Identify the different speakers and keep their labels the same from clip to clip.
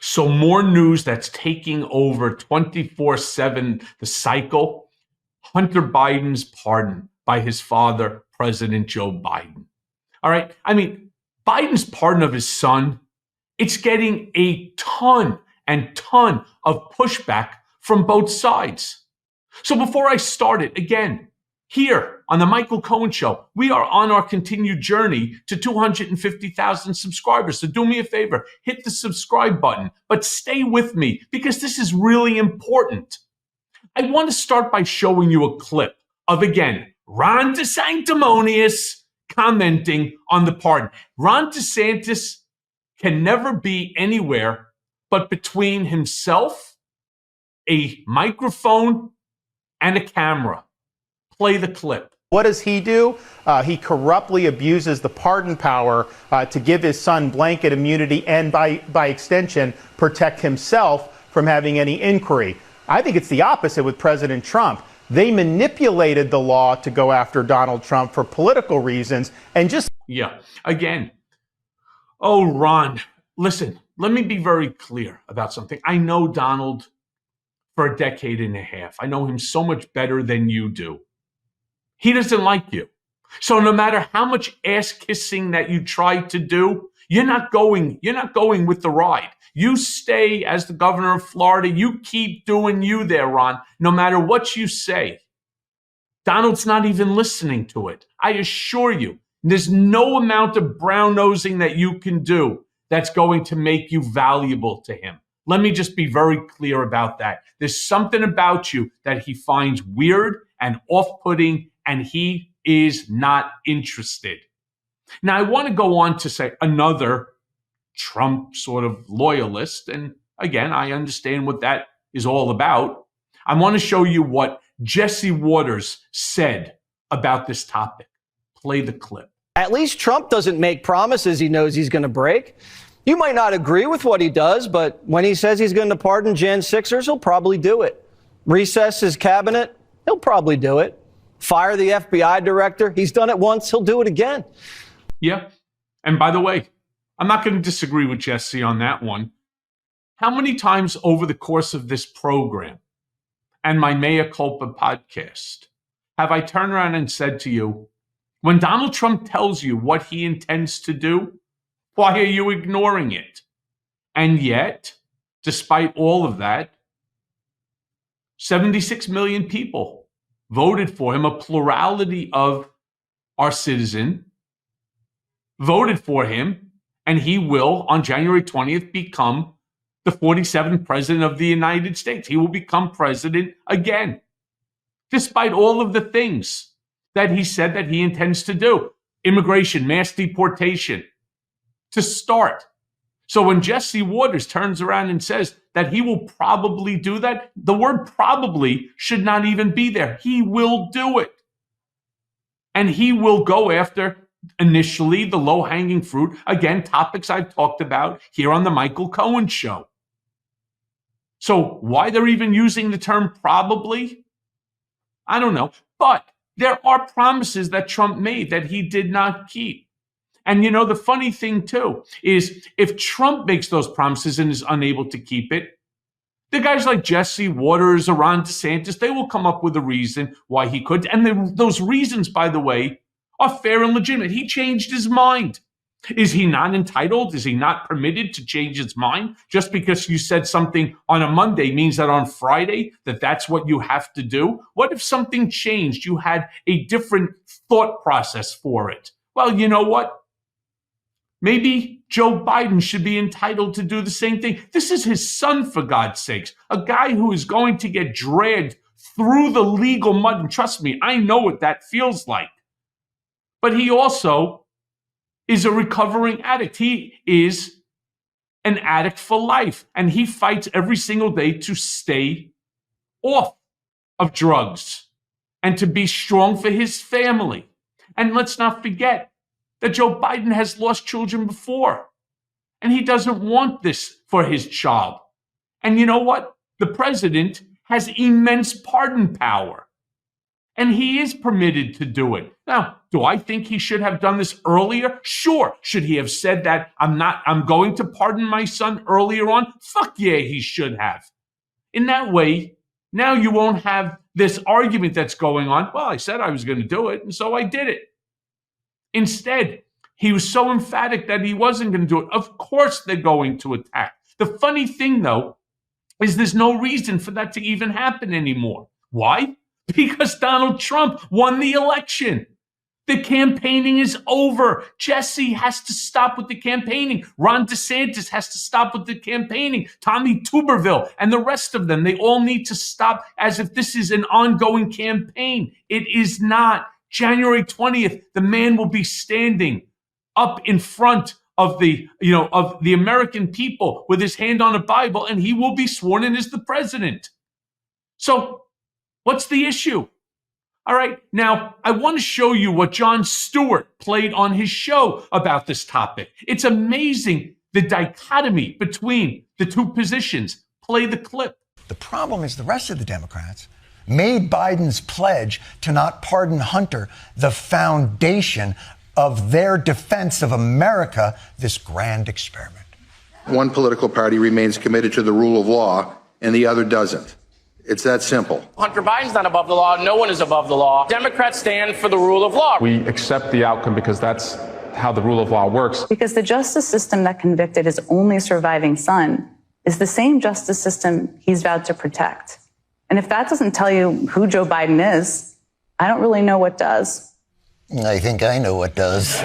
Speaker 1: So more news that's taking over 24/7 the cycle. Hunter Biden's pardon by his father, President Joe Biden. All right. I mean, Biden's pardon of his son, it's getting a ton and ton of pushback from both sides. So before I start it, again, here on the Michael Cohen Show, we are on our continued journey to 250,000 subscribers. So do me a favor, hit the subscribe button, but stay with me because this is really important. I want to start by showing you a clip of, again, Ron DeSanctimonious commenting on the pardon. Ron DeSantis can never be anywhere but between himself, a microphone, and a camera. Play the clip.
Speaker 2: What does he do? He corruptly abuses the pardon power to give his son blanket immunity and, by extension, protect himself from having any inquiry. I think it's the opposite with President Trump. They manipulated the law to go after Donald Trump for political reasons and just...
Speaker 1: Yeah, again. Oh, Ron, listen, let me be very clear about something. I know Donald for a decade and a half. I know him so much better than you do. He doesn't like you. So no matter how much ass kissing that you try to do, you're not going with the ride. You stay as the governor of Florida. You keep doing you there, Ron, no matter what you say. Donald's not even listening to it. I assure you, there's no amount of brown-nosing that you can do that's going to make you valuable to him. Let me just be very clear about that. There's something about you that he finds weird and off-putting, and he is not interested. Now, I want to go on to say another Trump sort of loyalist, and again, I understand what that is all about. I want to show you what Jesse Waters said about this topic. Play the clip.
Speaker 3: At least Trump doesn't make promises he knows he's going to break. You might not agree with what he does, but when he says he's going to pardon Jan 6ers, he'll probably do it. Recess his cabinet, he'll probably do it. Fire the FBI director, he's done it once, he'll do it again.
Speaker 1: Yeah. And by the way, I'm not going to disagree with Jesse on that one. How many times over the course of this program and my Mea Culpa podcast have I turned around and said to you, when Donald Trump tells you what he intends to do, why are you ignoring it? And yet, despite all of that, 76 million people voted for him. A plurality of our citizens voted for him, and he will, on January 20th, become the 47th president of the United States. He will become president again, despite all of the things that he said that he intends to do. Immigration, mass deportation, to start. So when Jesse Waters turns around and says that he will probably do that, the word probably should not even be there. He will do it. And he will go after initially the low-hanging fruit. Again, topics I've talked about here on the Michael Cohen Show. So why they're even using the term probably, I don't know. But there are promises that Trump made that he did not keep. And you know, the funny thing too is if Trump makes those promises and is unable to keep it, the guys like Jesse Waters or Ron DeSantis, they will come up with a reason why he could. And those reasons, by the way, are fair and legitimate. He changed his mind. Is he not entitled? Is he not permitted to change his mind? Just because you said something on a Monday means that on Friday that's what you have to do? What if something changed? You had a different thought process for it. Well, you know what? Maybe Joe Biden should be entitled to do the same thing. This is his son, for God's sakes, a guy who is going to get dragged through the legal mud. And trust me, I know what that feels like. But he also is a recovering addict. He is an addict for life. And he fights every single day to stay off of drugs and to be strong for his family. And let's not forget that Joe Biden has lost children before. And he doesn't want this for his child. And you know what? The president has immense pardon power. And he is permitted to do it. Now, Do I think he should have done this earlier? Sure. Should he have said that I'm going to pardon my son earlier on? Fuck yeah, he should have. In that way, now you won't have this argument that's going on. Well, I said I was going to do it, and so I did it. Instead, he was so emphatic that he wasn't going to do it. Of course they're going to attack. The funny thing, though, is there's no reason for that to even happen anymore. Why? Because Donald Trump won the election. The campaigning is over. Jesse has to stop with the campaigning. Ron DeSantis has to stop with the campaigning. Tommy Tuberville and the rest of them, they all need to stop as if this is an ongoing campaign. It is not. January 20th, the man will be standing up in front of the American people with his hand on a Bible, and he will be sworn in as the president. So what's the issue? All right, now I want to show you what Jon Stewart played on his show about this topic. It's amazing the dichotomy between the two positions. Play the clip.
Speaker 4: The problem is the rest of the Democrats made Biden's pledge to not pardon Hunter the foundation of their defense of America, this grand experiment.
Speaker 5: One political party remains committed to the rule of law and the other doesn't. It's that simple.
Speaker 6: Hunter Biden's not above the law. No one is above the law. Democrats stand for the rule of law.
Speaker 7: We accept the outcome because that's how the rule of law works.
Speaker 8: Because the justice system that convicted his only surviving son is the same justice system he's vowed to protect. And if that doesn't tell you who Joe Biden is, I don't really know what does.
Speaker 4: I think I know what does.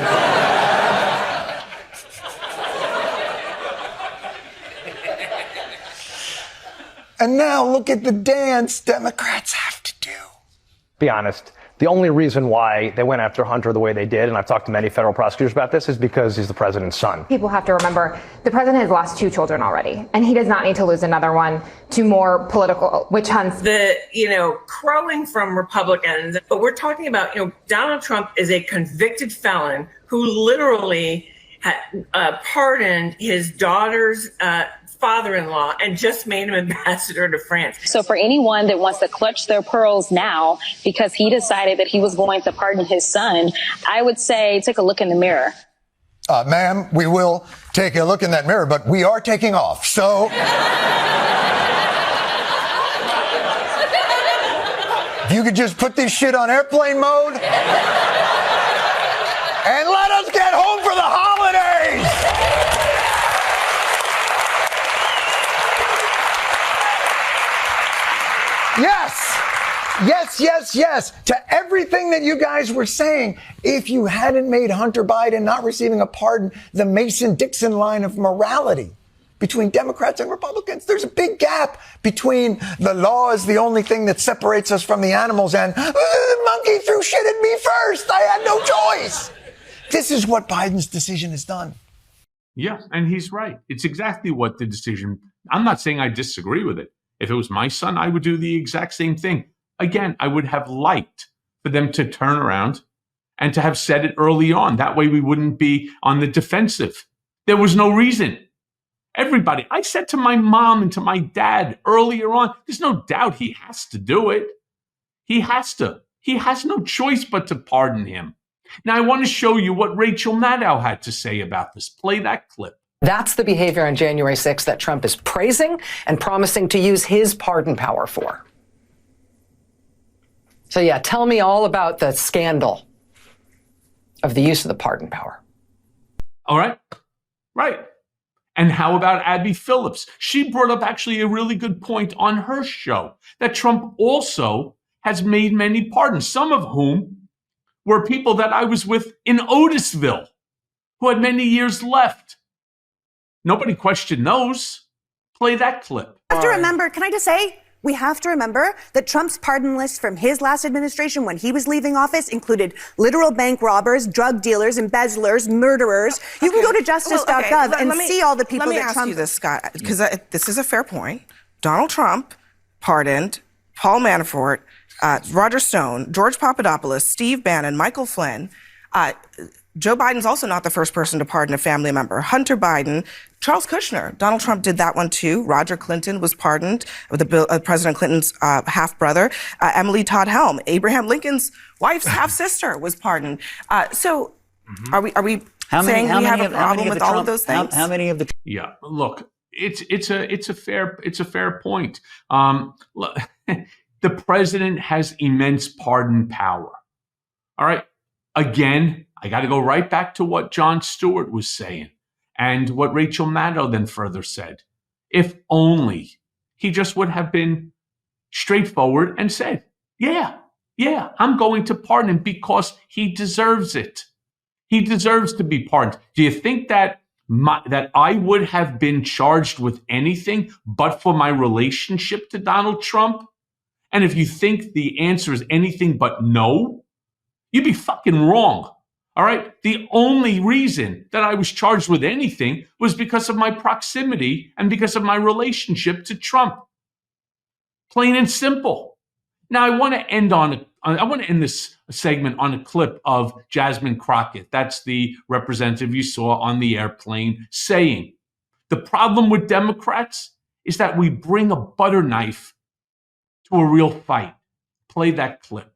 Speaker 4: And now look at the dance Democrats have to do.
Speaker 9: Be honest, the only reason why they went after Hunter the way they did, and I've talked to many federal prosecutors about this, is because he's the president's son.
Speaker 10: People have to remember the president has lost 2 children already, and he does not need to lose another one to more political witch hunts.
Speaker 11: The, crowing from Republicans, but we're talking about, Donald Trump is a convicted felon who literally had pardoned his daughter's father-in-law and just made him ambassador to France.
Speaker 12: So for anyone that wants to clutch their pearls now because he decided that he was going to pardon his son, I would say take a look in the mirror.
Speaker 4: Ma'am, we will take a look in that mirror, but we are taking off. So if you could just put this shit on airplane mode and let us get home for the holidays. Yes. To everything that you guys were saying, if you hadn't made Hunter Biden not receiving a pardon the Mason-Dixon line of morality between Democrats and Republicans, there's a big gap between the law is the only thing that separates us from the animals and the monkey threw shit at me first. I had no choice. This is what Biden's decision has done.
Speaker 1: Yeah, and he's right. It's exactly what the decision. I'm not saying I disagree with it. If it was my son, I would do the exact same thing. Again, I would have liked for them to turn around and to have said it early on. That way we wouldn't be on the defensive. There was no reason. Everybody, I said to my mom and to my dad earlier on, there's no doubt he has to do it. He has to. He has no choice but to pardon him. Now, I want to show you what Rachel Maddow had to say about this. Play that clip.
Speaker 13: That's the behavior on January 6th that Trump is praising and promising to use his pardon power for. So, yeah, tell me all about the scandal of the use of the pardon power.
Speaker 1: All right. Right. And how about Abby Phillips? She brought up actually a really good point on her show that Trump also has made many pardons, some of whom were people that I was with in Otisville who had many years left. Nobody questioned those. Play that clip.
Speaker 14: We have to remember, can I just say, we have to remember that Trump's pardon list from his last administration when he was leaving office included literal bank robbers, drug dealers, embezzlers, murderers. You can go to justice.gov and see all the people that Trump...
Speaker 15: Let me ask you this, Scott, because this is a fair point. Donald Trump pardoned Paul Manafort, Roger Stone, George Papadopoulos, Steve Bannon, Michael Flynn, Joe Biden's also not the first person to pardon a family member. Hunter Biden, Charles Kushner, Donald Trump did that one too. Roger Clinton was pardoned, President Clinton's half-brother. Emily Todd Helm, Abraham Lincoln's wife's half-sister, was pardoned. So are we saying we have a problem with all of those things?
Speaker 3: How many of the...
Speaker 1: Yeah, look, it's a fair point. Look, the president has immense pardon power. All right. Again, I got to go right back to what Jon Stewart was saying and what Rachel Maddow then further said. If only he just would have been straightforward and said, yeah, I'm going to pardon him because he deserves it. He deserves to be pardoned. Do you think that that I would have been charged with anything but for my relationship to Donald Trump? And if you think the answer is anything but no, you'd be fucking wrong. All right. The only reason that I was charged with anything was because of my proximity and because of my relationship to Trump. Plain and simple. Now, I want to end this segment on a clip of Jasmine Crockett. That's the representative you saw on the airplane saying, the problem with Democrats is that we bring a butter knife to a real fight. Play that clip.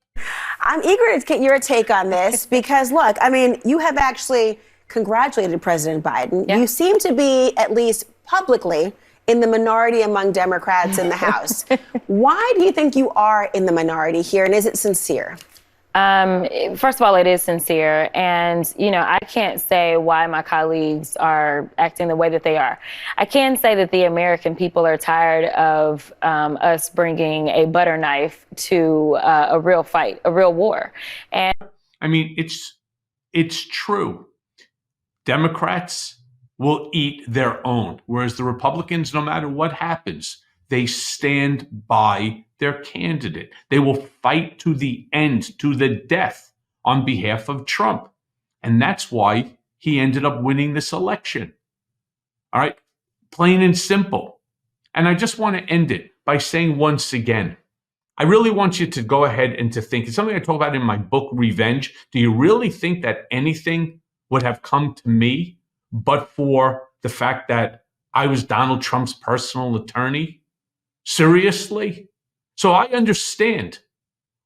Speaker 16: I'm eager to get your take on this because, look, I mean, you have actually congratulated President Biden. Yeah. You seem to be, at least publicly, in the minority among Democrats in the House. Why do you think you are in the minority here, and is it sincere?
Speaker 17: First of all, it is sincere. And, you know, I can't say why my colleagues are acting the way that they are. I can say that the American people are tired of us bringing a butter knife to a real fight, a real war. And
Speaker 1: I mean, it's true. Democrats will eat their own, whereas the Republicans, no matter what happens, they stand by their candidate. They will fight to the end, to the death, on behalf of Trump. And that's why he ended up winning this election. All right? Plain and simple. And I just want to end it by saying once again, I really want you to go ahead and to think. It's something I talk about in my book, Revenge. Do you really think that anything would have come to me but for the fact that I was Donald Trump's personal attorney? Seriously? So I understand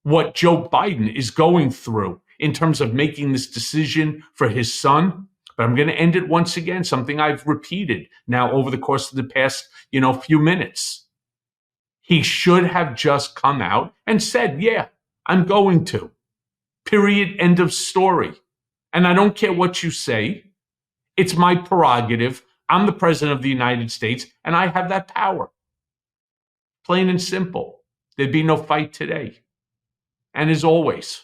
Speaker 1: what Joe Biden is going through in terms of making this decision for his son. But I'm going to end it once again, something I've repeated now over the course of the past, few minutes. He should have just come out and said, yeah, I'm going to. Period. End of story. And I don't care what you say. It's my prerogative. I'm the president of the United States, and I have that power. Plain and simple. There'd be no fight today. And as always,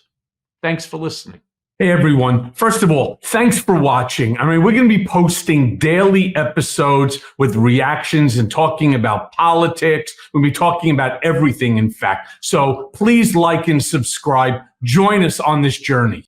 Speaker 1: thanks for listening. Hey, everyone. First of all, thanks for watching. I mean, we're going to be posting daily episodes with reactions and talking about politics. We'll be talking about everything, in fact. So please like and subscribe. Join us on this journey.